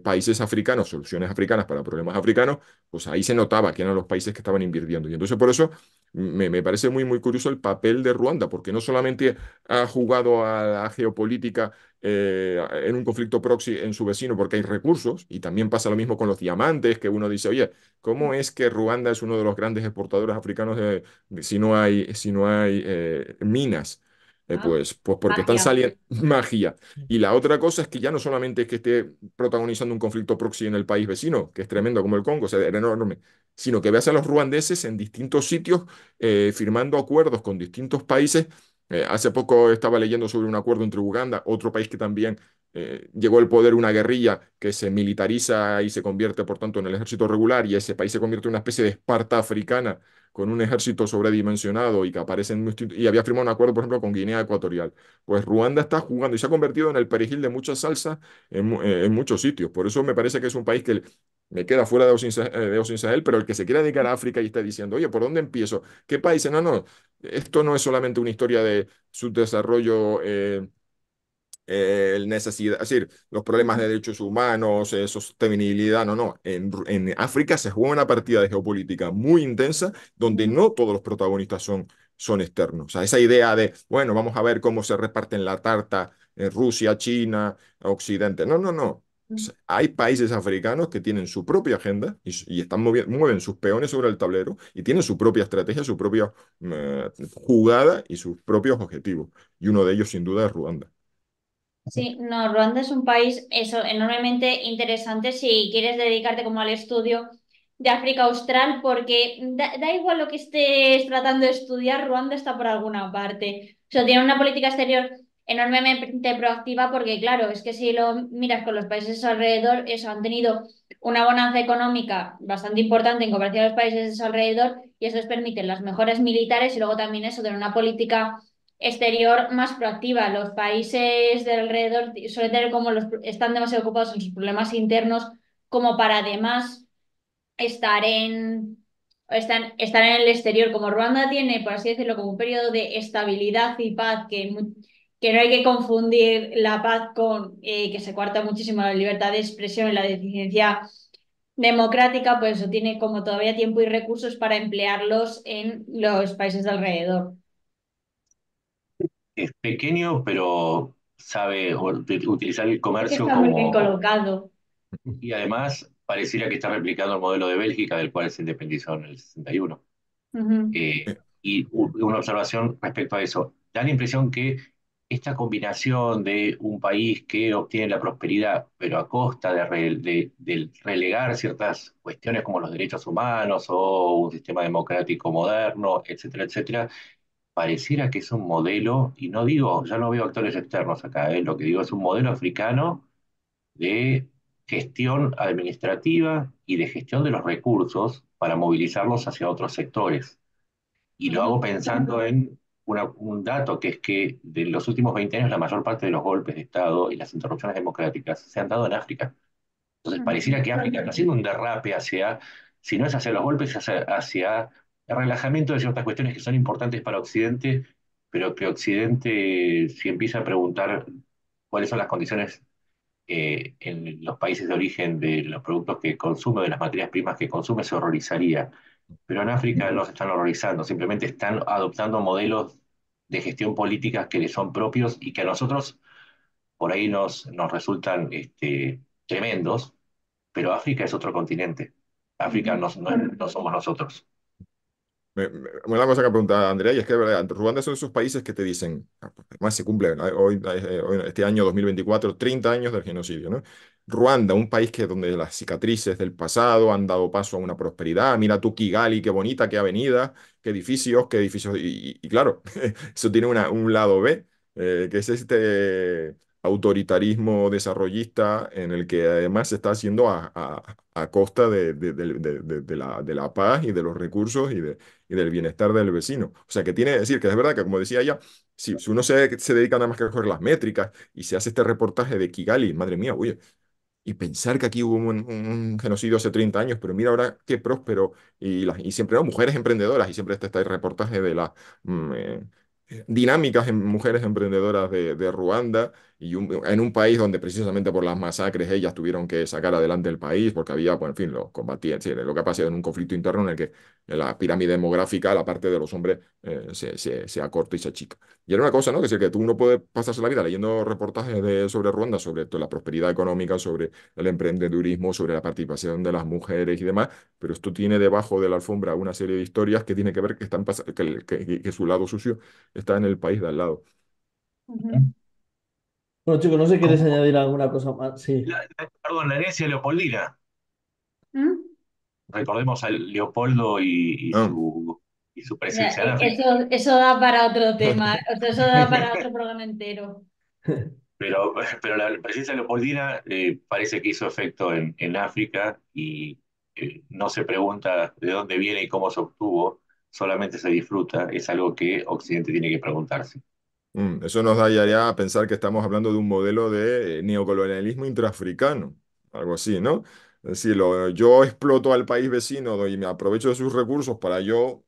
Speaker 3: países africanos, soluciones africanas para problemas africanos, pues ahí se notaba que eran los países que estaban invirtiendo. Y entonces por eso me parece muy, muy curioso el papel de Ruanda, porque no solamente ha jugado a la geopolítica en un conflicto proxy en su vecino porque hay recursos, y también pasa lo mismo con los diamantes, que uno dice, oye, ¿cómo es que Ruanda es uno de los grandes exportadores africanos si no hay minas?
Speaker 2: Ah,
Speaker 3: Pues porque están
Speaker 2: magia.
Speaker 3: saliendo magia. Y la otra cosa es que ya no solamente es que esté protagonizando un conflicto proxy en el país vecino, que es tremendo como el Congo, o sea, era enorme, sino que veas a los ruandeses en distintos sitios firmando acuerdos con distintos países. Hace poco estaba leyendo sobre un acuerdo entre Uganda, otro país que también llegó al poder una guerrilla que se militariza y se convierte, por tanto, en el ejército regular, y ese país se convierte en una especie de Esparta africana con un ejército sobredimensionado y que aparece y había firmado un acuerdo, por ejemplo, con Guinea Ecuatorial. Pues Ruanda está jugando y se ha convertido en el perejil de muchas salsas en muchos sitios. Por eso me parece que es un país que me queda fuera de Ocean Sahel, pero el que se quiera dedicar a África y está diciendo, oye, ¿por dónde empiezo? ¿Qué países? No, no, esto no es solamente una historia de subdesarrollo, necesidad, es decir, los problemas de derechos humanos, sostenibilidad, no, no. En África se juega una partida de geopolítica muy intensa donde no todos los protagonistas son externos. O sea, esa idea de, bueno, vamos a ver cómo se reparten la tarta Rusia, China, Occidente. No, no, no. O sea, hay países africanos que tienen su propia agenda y están mueven sus peones sobre el tablero y tienen su propia estrategia, su propia jugada y sus propios objetivos. Y uno de ellos, sin duda, es Ruanda.
Speaker 2: Sí, no, Ruanda es un país eso, enormemente interesante si quieres dedicarte como al estudio de África Austral, porque da igual lo que estés tratando de estudiar, Ruanda está por alguna parte. O sea, tiene una política exterior enormemente proactiva porque, claro, es que si lo miras con los países alrededor, eso, han tenido una bonanza económica bastante importante en comparación a los países de su alrededor y eso les permite las mejores militares y luego también eso, tener una política exterior más proactiva. Los países de alrededor suelen tener como están demasiado ocupados en sus problemas internos como para además estar estar en el exterior. Como Ruanda tiene, por así decirlo, como un periodo de estabilidad y paz que no hay que confundir la paz con que se cuarta muchísimo la libertad de expresión y la deficiencia democrática, pues eso tiene como todavía tiempo y recursos para emplearlos en los países de alrededor.
Speaker 4: Es pequeño, pero sabe utilizar el
Speaker 2: Es que
Speaker 4: comercio
Speaker 2: está muy bien
Speaker 4: como...
Speaker 2: colocado.
Speaker 4: Y además pareciera que está replicando el modelo de Bélgica, del cual se independizó en el 61.
Speaker 2: Ujú.
Speaker 4: Y una observación respecto a eso. Da la impresión que esta combinación de un país que obtiene la prosperidad, pero a costa de relegar ciertas cuestiones como los derechos humanos o un sistema democrático moderno, etcétera, etcétera, pareciera que es un modelo, y no digo, ya no veo actores externos acá, lo que digo es un modelo africano de gestión administrativa y de gestión de los recursos para movilizarlos hacia otros sectores. Y lo hago pensando en un dato, que es que de los últimos 20 años la mayor parte de los golpes de Estado y las interrupciones democráticas se han dado en África. Entonces pareciera que África está haciendo un derrape hacia, si no es hacia los golpes, hacia el relajamiento de ciertas cuestiones que son importantes para Occidente, pero que Occidente, si empieza a preguntar cuáles son las condiciones en los países de origen de los productos que consume, de las materias primas que consume, se horrorizaría. Pero en África no se están horrorizando, simplemente están adoptando modelos de gestión política que les son propios y que a nosotros por ahí nos resultan tremendos, pero África es otro continente. África no somos nosotros.
Speaker 3: Una cosa que preguntaba Andrea, y es que ¿verdad? Ruanda son esos países que te dicen, además se cumple este año 2024 30 años del genocidio, ¿no? Ruanda, un país que donde las cicatrices del pasado han dado paso a una prosperidad. Mira tú Kigali, qué bonita, qué avenida, qué edificios, y claro, eso tiene un lado B, que es este autoritarismo desarrollista en el que además se está haciendo a costa de la paz y de los recursos y del bienestar del vecino. O sea, que tiene que decir que es verdad que, como decía ella, si uno se dedica nada más que a coger las métricas y se hace este reportaje de Kigali, madre mía, oye, y pensar que aquí hubo un genocidio hace 30 años, pero mira ahora qué próspero, y siempre, ¿no? Mujeres emprendedoras, y siempre está este reportaje de la... mm, eh, dinámicas en mujeres emprendedoras de Ruanda y en un país donde precisamente por las masacres ellas tuvieron que sacar adelante el país porque había, pues, en fin, los combatían, sí, lo que ha pasado en un conflicto interno en el que la pirámide demográfica, la parte de los hombres, se acorta y se achica. Y era una cosa, ¿no? Que es que tú uno puede pasarse la vida leyendo reportajes sobre Ruanda, sobre toda la prosperidad económica, sobre el emprendedurismo, sobre la participación de las mujeres y demás, pero esto tiene debajo de la alfombra una serie de historias que tiene que ver que están que su lado sucio está en el país de al lado.
Speaker 2: Ujú.
Speaker 1: Bueno, chicos, no sé si queréis
Speaker 4: Como
Speaker 1: añadir alguna cosa más. Sí.
Speaker 4: perdón, la herencia leopoldina.
Speaker 2: ¿Mm?
Speaker 4: Recordemos a Leopoldo
Speaker 3: Ah,
Speaker 4: y su
Speaker 2: Mira,
Speaker 4: presencia en África.
Speaker 2: eso da para otro tema, o sea, eso da para otro programa entero.
Speaker 4: Pero la presencia leopoldina parece que hizo efecto en África y no se pregunta de dónde viene y cómo se obtuvo, solamente se disfruta. Es algo que Occidente tiene que preguntarse.
Speaker 3: eso nos da ya a pensar que estamos hablando de un modelo de neocolonialismo intraafricano, algo así, ¿no? Es decir, yo exploto al país vecino y me aprovecho de sus recursos para yo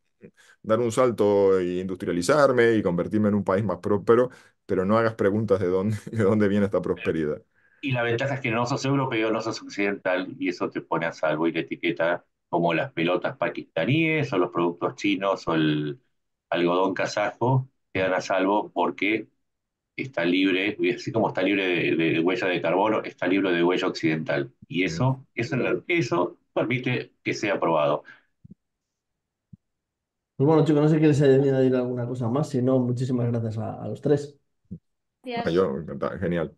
Speaker 3: dar un salto e industrializarme y convertirme en un país más próspero, pero no hagas preguntas de dónde, de dónde viene esta prosperidad.
Speaker 4: Y la ventaja es que no sos europeo, no sos occidental, y eso te pone a salvo y te etiqueta como las pelotas pakistaníes o los productos chinos o el algodón kazajo quedan a salvo porque está libre, y así como está libre de huella de carbono, está libre de huella occidental. Y
Speaker 3: Mm.
Speaker 4: eso permite que sea aprobado.
Speaker 1: Pues bueno, chicos, no sé si queréis añadir alguna cosa más. Si no, muchísimas gracias a los tres.
Speaker 3: Ah,
Speaker 2: Gracias.
Speaker 3: yo, genial.